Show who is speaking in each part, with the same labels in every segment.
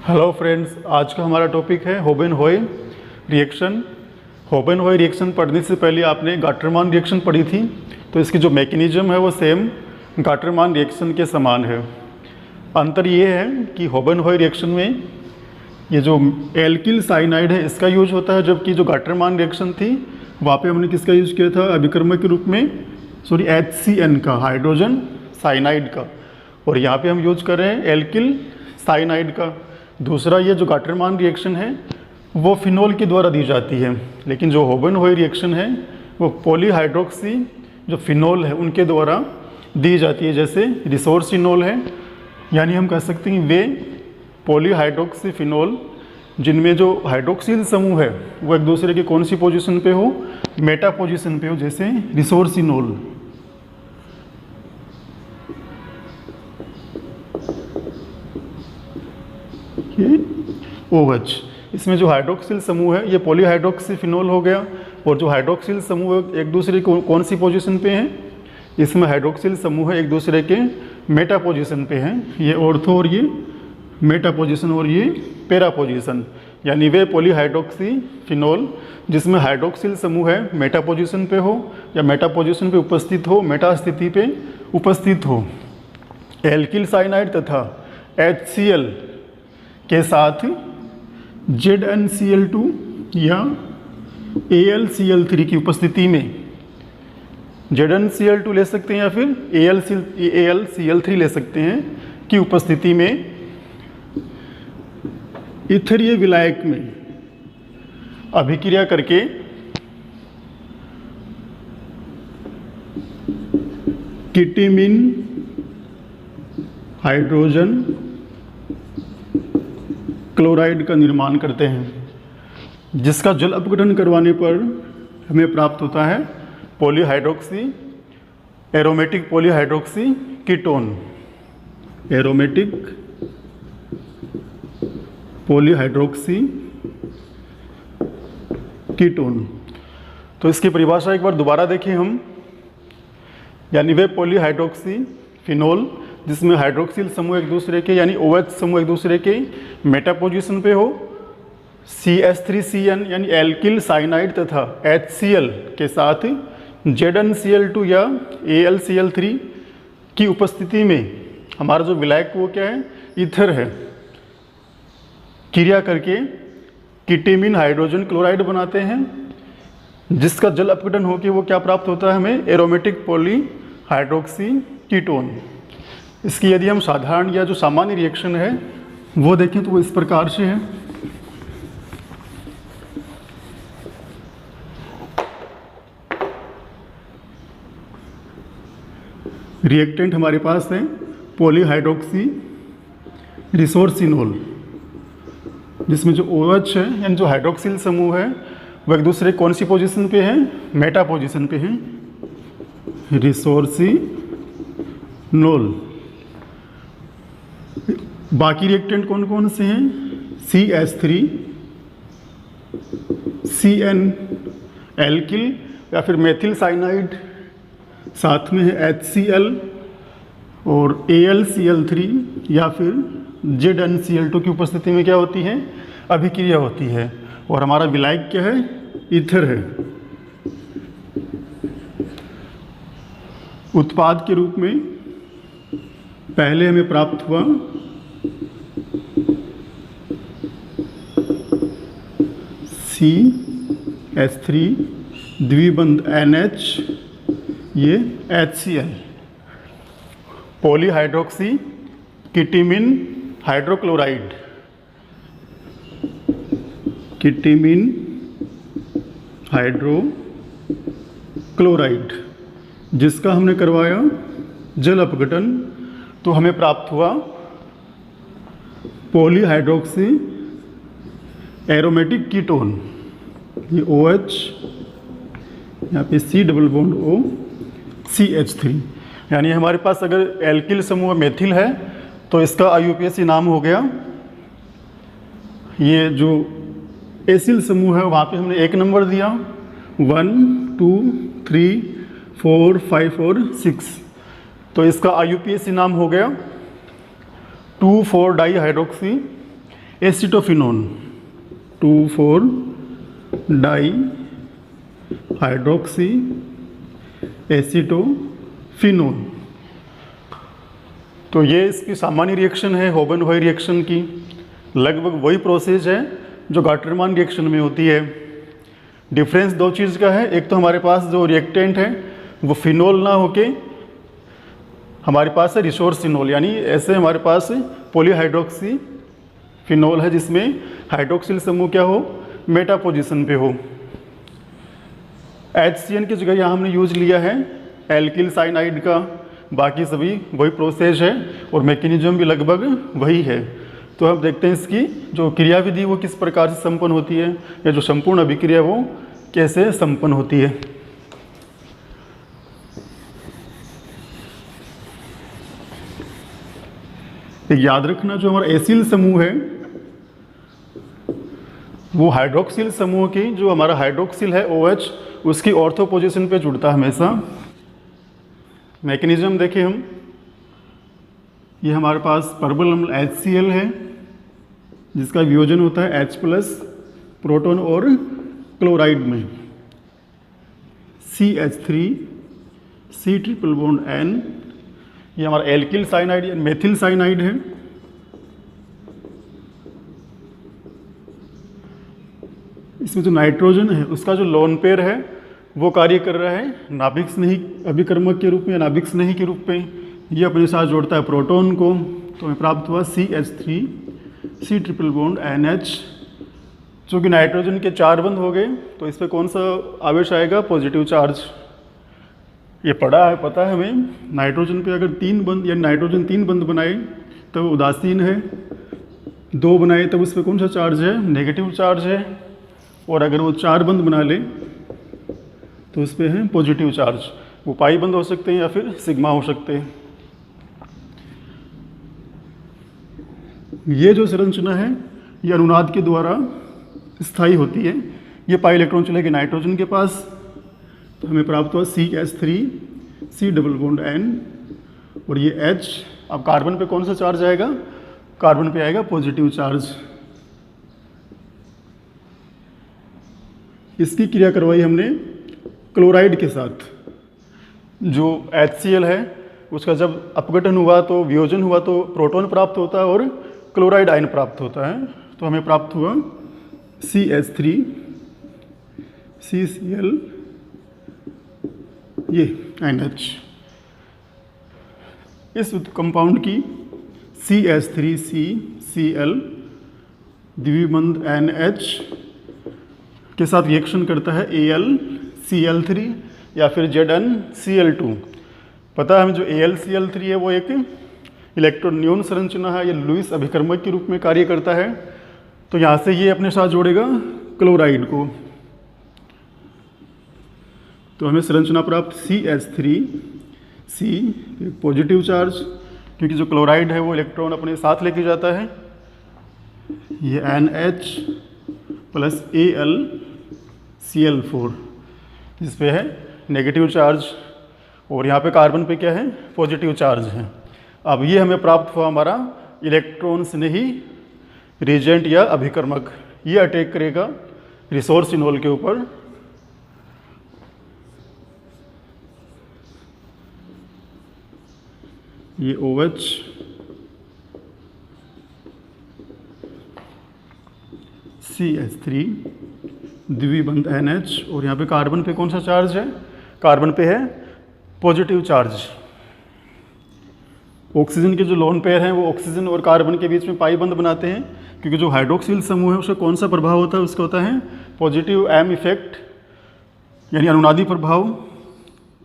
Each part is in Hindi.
Speaker 1: हेलो फ्रेंड्स, आज का हमारा टॉपिक है होबेन-हॉय रिएक्शन। होबेन-हॉय रिएक्शन पढ़ने से पहले आपने गाटरमान रिएक्शन पढ़ी थी, तो इसकी जो मैकेनिज्म है वो सेम गाटरमान रिएक्शन के समान है। अंतर ये है कि होबेन-हॉय रिएक्शन में ये जो एल्किल साइनाइड है इसका यूज होता है, जबकि जो गाटरमान रिएक्शन थी वहाँ पे हमने किसका यूज किया था, अभिक्रमक के रूप में HCN का, हाइड्रोजन साइनाइड का। और यहाँ पे हम यूज कर रहे हैं एल्किल साइनाइड का। दूसरा, ये जो गाटरमान रिएक्शन है वो फिनोल के द्वारा दी जाती है, लेकिन जो होबेन-हॉय रिएक्शन है वो पॉलीहाइड्रोक्सी जो फिनोल है उनके द्वारा दी जाती है। जैसे रिसोर्सिनोल है, यानी हम कह सकते हैं वे पॉलीहाइड्रोक्सी फिनोल जिनमें जो हाइड्रोक्सिल समूह है वो एक दूसरे की कौन सी पोजीशन पे हो, मेटा पोजीशन पे हो, जैसे रिसोर्सिनोल। OH, इसमें जो हाइड्रोक्सिल समूह है ये पॉलीहाइड्रोक्सी फिनोल हो गया। और जो हाइड्रोक्सिल समूह एक दूसरे को कौन सी पोजीशन पे हैं, इसमें हाइड्रोक्सिल समूह एक दूसरे के मेटा पोजीशन पे हैं। ये ऑर्थो और ये मेटा पोजीशन और ये पैरा पोजीशन, यानी वे पॉलीहाइड्रोक्सी फिनोल जिसमें हाइड्रोक्सिल समूह है मेटा पोजीशन पे हो या मेटा पोजीशन पे उपस्थित हो, मेटा स्थिति पे उपस्थित हो। एल्किल साइनाइड तथा HCl के साथ ZnCl2 या AlCl3 की उपस्थिति में ZnCl2 ले सकते हैं या फिर AlCl3 ले सकते हैं की उपस्थिति में इथरीय विलायक में अभिक्रिया करके कीटेमिन हाइड्रोजन क्लोराइड का निर्माण करते हैं, जिसका जल अपघटन करवाने पर हमें प्राप्त होता है polyhydroxy aromatic polyhydroxy ketone, aromatic polyhydroxy ketone. तो इसकी परिभाषा एक बार दोबारा देखें हम, यानी वे पॉलीहाइड्रोक्सी फिनोल जिसमें हाइड्रोक्सिल समूह एक दूसरे के यानी OH समूह एक दूसरे के मेटा पोजीशन पे हो, CH3CN यानी एल्किल साइनाइड तथा HCl के साथ ZnCl2 या AlCl3 की उपस्थिति में हमारा जो विलायक वो क्या है, ईथर है, क्रिया करके कीटेमिन हाइड्रोजन क्लोराइड बनाते हैं, जिसका जल अपघटन होकर वो क्या प्राप्त होता है हमें, एरोमेटिक पॉलीहाइड्रोक्सी कीटोन। इसकी यदि हम साधारण या जो सामान्य रिएक्शन है वो देखें तो वो इस प्रकार से है। रिएक्टेंट हमारे पास है पॉलीहाइड्रोक्सी रिसोर्सिनोल, जिसमें जो OH है यानी जो हाइड्रोक्सिल समूह है वो एक दूसरे कौन सी पोजीशन पे है, मेटा पोजीशन पे है, रिसोर्सिनोल। बाकी रिएक्टेंट कौन कौन से हैं, CH3 CN एल्किल या फिर मेथिल साइनाइड, साथ में है HCl और AlCl3 या फिर ZnCl2 की उपस्थिति में क्या होती है, अभिक्रिया होती है। और हमारा विलायक क्या है, ईथर है। उत्पाद के रूप में पहले हमें प्राप्त हुआ CH3 द्विबंध NH, ये HCl, पॉलीहाइड्रोक्सी कीटेमिन हाइड्रोक्लोराइड, कीटेमिन हाइड्रोक्लोराइड, जिसका हमने करवाया जल अपघटन, तो हमें प्राप्त हुआ पॉलीहाइड्रोक्सी एरोमेटिक कीटोन। ये OH, यहाँ पे C double bond O CH3, यानी हमारे पास अगर एल्किल समूह मेथिल है तो इसका IUPAC नाम हो गया। ये जो एसिल समूह है वहाँ पे हमने 1 नंबर दिया, 1 2 3 4 5 और 6, तो इसका IUPAC नाम हो गया 2,4-डाई hydroxy acetophenone 2,4 di hydroxy acetophenone. तो ये इसकी सामान्य रिएक्शन है होबेन-हॉय रिएक्शन की। लगभग वही प्रोसेस है जो गाटरमान रिएक्शन में होती है। डिफरेंस दो चीज़ का है, एक तो हमारे पास जो रिएक्टेंट है वो फिनोल ना होके हमारे पास है रिसोर्सिनोल, यानी ऐसे हमारे पास पॉलीहाइड्रोक्सी फिनोल है जिसमें हाइड्रोक्सिल समूह क्या हो, मेटा पोजीशन पे हो। HCN की जगह यहाँ हमने यूज लिया है एल्किल साइनाइड का। बाकी सभी वही प्रोसेस है और मैकेनिज्म भी लगभग वही है। तो हम देखते हैं इसकी जो क्रियाविधि वो किस प्रकार से संपन्न होती है, या जो संपूर्ण अभिक्रिया वो कैसे संपन्न होती है। याद रखना, जो हमारा एसिल समूह है वो हाइड्रोक्सिल समूह की, जो हमारा हाइड्रोक्सिल है OH, उसकी ऑर्थो पोजीशन पे जुड़ता है हमेशा। मैकेनिज्म देखिए हम, ये हमारे पास पर्बल अम्ल HCl है जिसका वियोजन होता है H+ प्रोटॉन और क्लोराइड में, CH3 C triple bond N। ये हमारा एल्किल साइनाइड या मेथिल साइनाइड है। इसमें जो नाइट्रोजन है उसका जो लोन पेयर है वो कार्य कर रहा है नाभिक स्नेही अभिकर्मक के रूप में या नाभिक स्नेही के रूप में। ये अपने साथ जोड़ता है प्रोटॉन को, तो हमें प्राप्त हुआ CH3 C triple bond NH। चूँकि नाइट्रोजन के 4 बंध हो गए तो इस पर कौन सा आवेश आएगा, पॉजिटिव चार्ज। ये पढ़ा है, पता है हमें, नाइट्रोजन पे अगर 3 बंध या नाइट्रोजन 3 बंध बनाए तो उदासीन है, 2 बनाए तब उस पर कौन सा चार्ज है, नेगेटिव चार्ज है, और अगर वो 4 बंध बना ले तो उस पर है पॉजिटिव चार्ज। वो पाई बंध हो सकते हैं या फिर सिग्मा हो सकते हैं। ये जो संरचना है ये अनुनाद के द्वारा स्थायी होती है। ये पाई इलेक्ट्रॉन चलेगी नाइट्रोजन के पास, तो हमें प्राप्त हुआ CH3 C double bond N, और ये H। अब कार्बन पे कौन सा चार्ज आएगा, कार्बन पे आएगा पॉजिटिव चार्ज। इसकी क्रिया करवाई हमने क्लोराइड के साथ। जो HCl है उसका जब अपघटन हुआ तो वियोजन हुआ तो प्रोटॉन प्राप्त होता है और क्लोराइड आयन प्राप्त होता है। तो हमें प्राप्त हुआ CH3 CCl ये NH। इस कंपाउंड की CH3CCl द्विबंध NH के साथ रिएक्शन करता है AlCl3 या फिर ZnCl2। पता है हमें जो AlCl3 है वो एक इलेक्ट्रॉन न्यून संरचना है, ये लुईस अभिकर्मक के रूप में कार्य करता है। तो यहाँ से ये अपने साथ जोड़ेगा क्लोराइड को, तो हमें संरचना प्राप्त CH3C पॉजिटिव चार्ज, क्योंकि जो क्लोराइड है वो इलेक्ट्रॉन अपने साथ लेके जाता है। ये NH प्लस AlCl4 जिस पे है नेगेटिव चार्ज, और यहाँ पे कार्बन पे क्या है, पॉजिटिव चार्ज है। अब ये हमें प्राप्त हुआ हमारा इलेक्ट्रॉन स्नेही रिजेंट या अभिकर्मक। ये अटैक करेगा रिसोर्सिनोल के ऊपर। ये OH CH3 द्विबंध NH, और यहाँ पे कार्बन पे कौन सा चार्ज है, कार्बन पे है पॉजिटिव चार्ज। ऑक्सीजन के जो लोन पेयर हैं वो ऑक्सीजन और कार्बन के बीच में पाई बंध बनाते हैं, क्योंकि जो हाइड्रोक्सिल समूह है उसका कौन सा प्रभाव होता है, उसका होता है पॉजिटिव M इफेक्ट, यानी अनुनादी प्रभाव।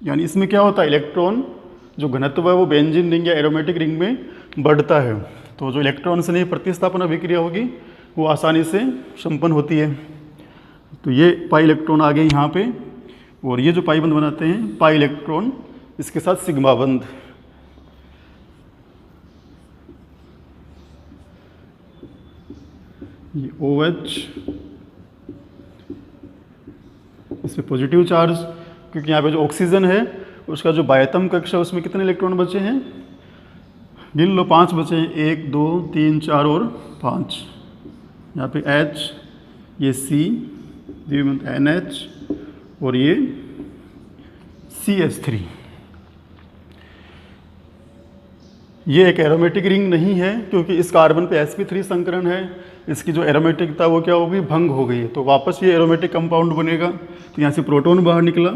Speaker 1: यानी इसमें क्या होता है, इलेक्ट्रॉन जो घनत्व है वो बेंजीन रिंग या एरोमेटिक रिंग में बढ़ता है, तो जो इलेक्ट्रॉन से नहीं प्रतिस्थापन अभिक्रिया होगी वो आसानी से संपन्न होती है। तो ये पाई इलेक्ट्रॉन आ गए यहाँ पे, और ये जो पाई बंध बनाते हैं पाई इलेक्ट्रॉन, इसके साथ सिग्मा बंध। ये OH, इस पर पॉजिटिव चार्ज, क्योंकि यहाँ पे जो ऑक्सीजन है उसका जो बाह्यतम कक्ष है उसमें कितने इलेक्ट्रॉन बचे हैं, गिन लो, 5 बचे हैं, 1 2 3 4 और 5। यहाँ पे H, ये C, द्विबंध NH और ये CH3। ये एक एरोमेटिक रिंग नहीं है क्योंकि इस कार्बन पे sp3 संकरण है, इसकी जो एरोमेटिक था वो क्या हो गई, भंग हो गई है। तो वापस ये एरोमेटिक कंपाउंड बनेगा। तो यहाँ से प्रोटॉन बाहर निकला,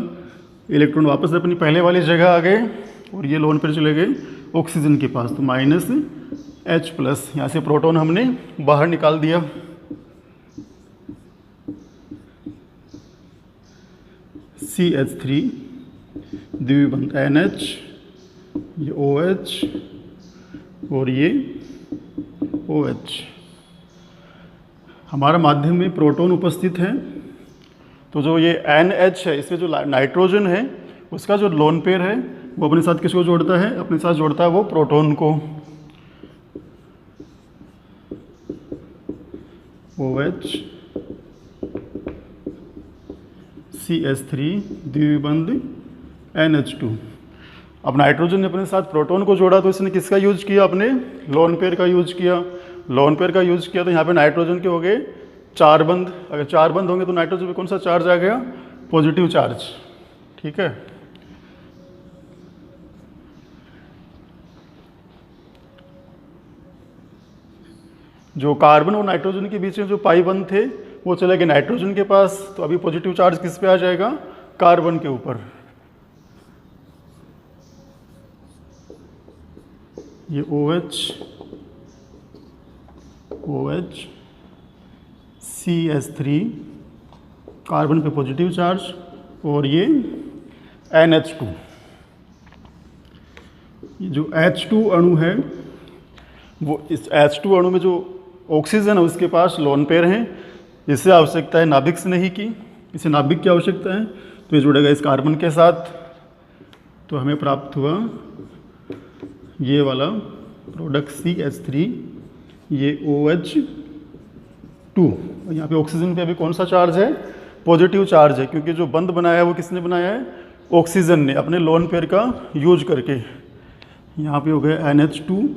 Speaker 1: इलेक्ट्रॉन वापस अपनी पहले वाली जगह आ गए और ये लोन पर चले गए ऑक्सीजन के पास। तो -H+, यहाँ से प्रोटॉन हमने बाहर निकाल दिया। CH3, द्विबंध NH, ये OH और ये OH। हमारा माध्यम में प्रोटॉन उपस्थित है। तो जो ये NH है, इसमें जो नाइट्रोजन है उसका जो लोन पेयर है वो अपने साथ किसको जोड़ता है, अपने साथ जोड़ता है वो प्रोटॉन को। OH, CH3, द्विबंध NH2। अब नाइट्रोजन ने अपने साथ प्रोटॉन को जोड़ा तो इसने किसका यूज किया, अपने लोन पेयर का यूज किया। लोन पेयर का यूज किया तो यहाँ पे नाइट्रोजन के हो गए 4 बंध। अगर 4 बंध होंगे तो नाइट्रोजन पे कौन सा चार्ज आ गया, पॉजिटिव चार्ज। ठीक है। जो कार्बन और नाइट्रोजन के बीच में जो पाई बंध थे वो चले गए नाइट्रोजन के पास। तो अभी पॉजिटिव चार्ज किस पे आ जाएगा, कार्बन के ऊपर। ये OH, CH3, कार्बन पे पॉजिटिव चार्ज और ये NH2। ये जो H2 अणु है वो इस H2 अणु में जो ऑक्सीजन है उसके पास लोन पेयर हैं। इससे आवश्यकता है नाभिक स्नेही की, इसे नाभिक की आवश्यकता है। तो ये जुड़ेगा इस कार्बन के साथ। तो हमें प्राप्त हुआ ये वाला प्रोडक्ट CH3, ये OH2। और यहाँ पे ऑक्सीजन पे अभी कौन सा चार्ज है, पॉजिटिव चार्ज है, क्योंकि जो बंध बनाया है वो किसने बनाया है, ऑक्सीजन ने, अपने लोन पेयर का यूज करके। यहाँ पे हो गया NH2,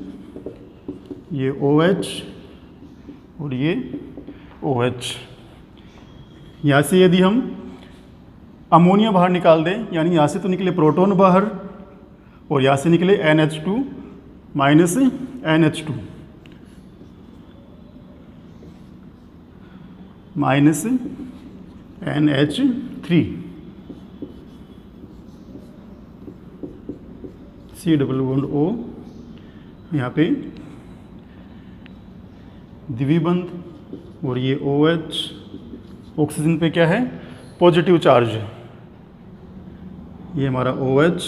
Speaker 1: ये OH और ये OH। यहाँ से यदि हम अमोनिया बाहर निकाल दें, यानी यहाँ से तो निकले प्रोटॉन बाहर और यहाँ से निकले NH2 minus NH2 minus NH3, C double bond O, यहाँ पे द्विबंध और ये OH। ऑक्सीजन पे क्या है, पॉजिटिव चार्ज है। ये हमारा OH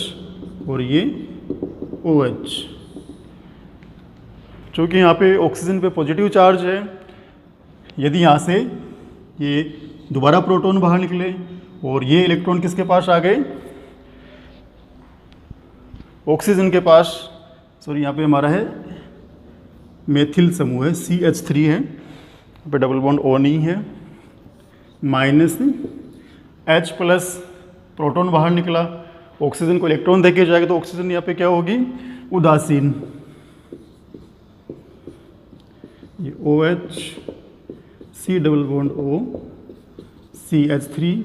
Speaker 1: और ये OH। चूँकि यहाँ पे ऑक्सीजन पे पॉजिटिव चार्ज है, यदि यहाँ से ये दोबारा प्रोटॉन बाहर निकले और ये इलेक्ट्रॉन किसके पास आ गए, ऑक्सीजन के पास। सॉरी, यहाँ पे हमारा है मेथिल समूह है, CH3 है, यहाँ पे डबल बॉन्ड O नहीं है। माइनस H+, प्रोटॉन बाहर निकला, ऑक्सीजन को इलेक्ट्रॉन देके जाएगा तो ऑक्सीजन यहाँ पे क्या होगी, उदासीन। ये OH, C double bond O, CH3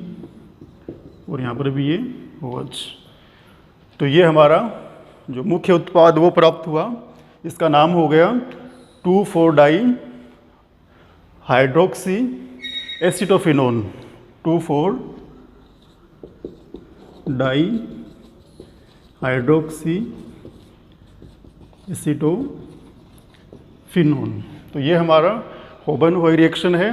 Speaker 1: और यहाँ पर भी ये OH। तो ये हमारा जो मुख्य उत्पाद वो प्राप्त हुआ, इसका नाम हो गया 2,4-डाई हाइड्रोक्सी एसिटोफिनोन। 2,4-डाई हाइड्रोक्सी एसिटोफिनोन। तो ये हमारा होबन-हुई रिएक्शन है।